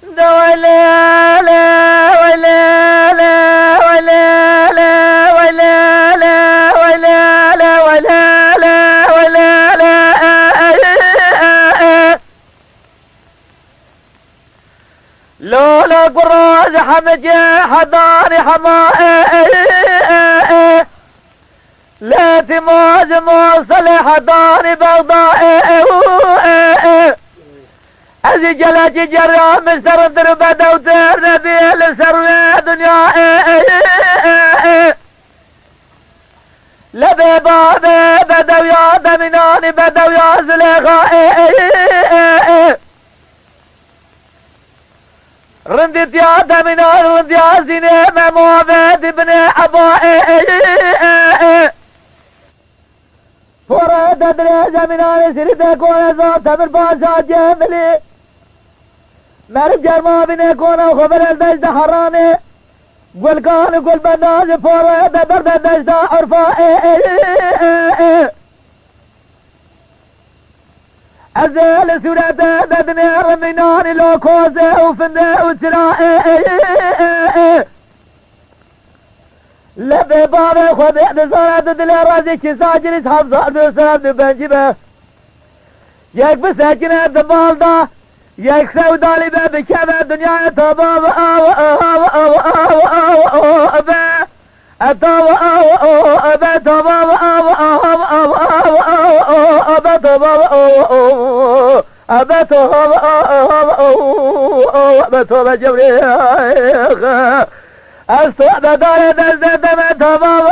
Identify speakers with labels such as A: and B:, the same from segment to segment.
A: ولا لا ولا لا ولا لا ولا لا ولا لا ولا لا ولا لا لولا قراز حمج حضاني حماء لا تموز موصل حضاني بغضاء أزي جلاجي جرام مستر درب دوتر نبي لسر دنيا لبي بابي بدو يا دمناني بدو يا زليخا رندت يا دمنان رند يا زيني مموفد ابن عبائي فرد ادري زمنان سردك ونزات بالباسات جملي مرب جرما بني كونا خبر الدجد حراني قل كان قل بناز فرد درد الدجد عرفائي أزال سورة ددني رميناني لو كوزي وفندي وسلائي لبي بابي خذي نزارة ددلي رازي كساجل اسحاب صار بسراب بنجبه يك بساكنة دبالدا يك سودالي بكذا الدنيا تباب أبا أتوا أبا تباب أبا تباب أبا تباب أبا تباب جبري أستوعب دار دزد ما تباب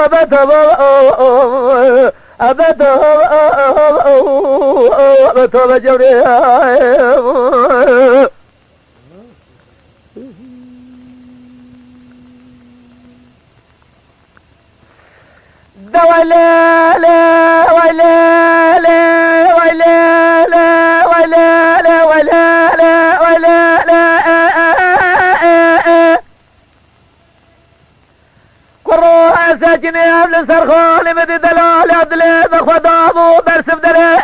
A: أبا تباب أبا تباب أبا تباب جبري ولا لا ولا لا ولا لا ولا لا ولا لا ولا لا قروها ساكني قبل سرخاني مدي دلال عدلي بخدامو برسم دلي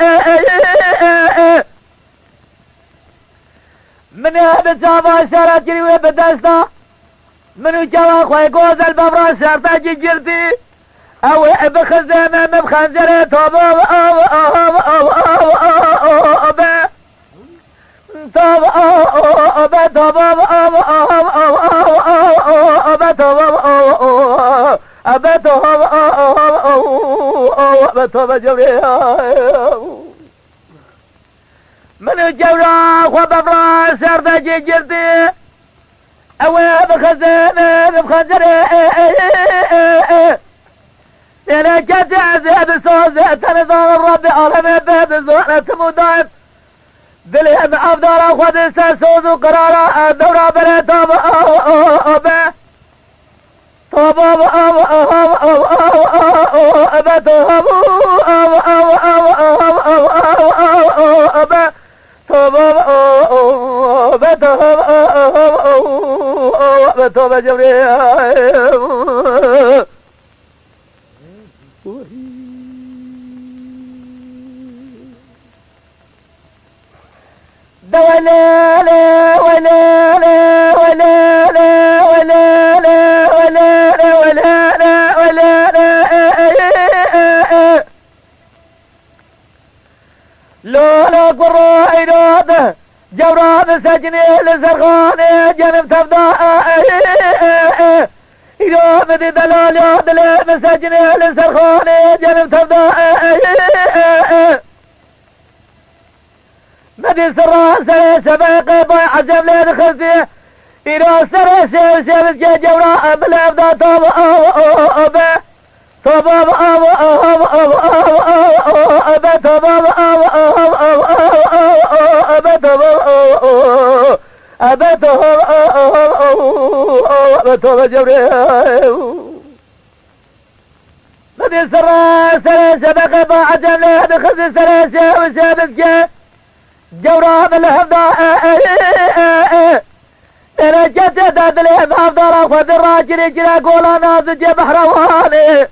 A: من هذا شابا شارات جري وبدستا منو جوا خوي قوز البابرا شارتا جلتي او بخزامة بخنجرة طباب او او او او او طب او طباب او او او او طباب او طباب او طب جوري من الجورا وببرا سرد جلدي او بخزامة بخنجرة أنا كنت عذاب صوزة تنظر الرب على باب زونة مضاعف بالهم أفضل أخذ ساسوز وقرارا الدورة بلا طاب أبا طاب أبا طاب أبا طاب أبا طاب جبريل ولا لا ولا لا ولا لا ولا لا ولا لا ولا لا ولا لا لولا قرا عراده جوراد سجني لزرغاني جنب تبدا إذا مدي دلال يادلي مسجني لزرغاني جنب تبدا مدي سرا سري سباقي باي عزم لي دخلتي إذا سري سيبت جي جورا بالأبدا طاب أبا طاب أبا طاب أبا طاب أبا طاب جبريل مدي سرا سري سباقي باي عزم لي دخلتي سري سيبت جي جورا بالهبدا انا جت دادلي مافضل اخذ الراجل جرا قولا نازج بحرواني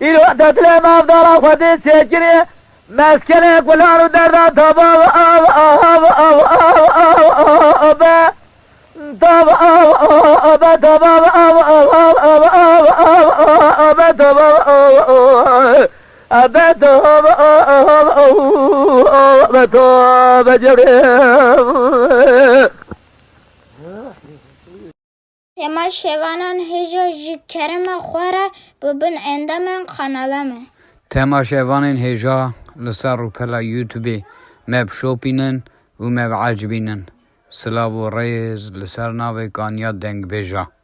A: الو دادلي مافضل اخذ سجري مسكني قولانو دردا طباب
B: Tema şevanan heja ji kerema xwara bibin endemen kanalame.
C: Tema şevanên hêja li ser rûpela YouTubeê me bişopînin û me biecibînin. Silav û rêz li ser navê Kaniya Dengbêja.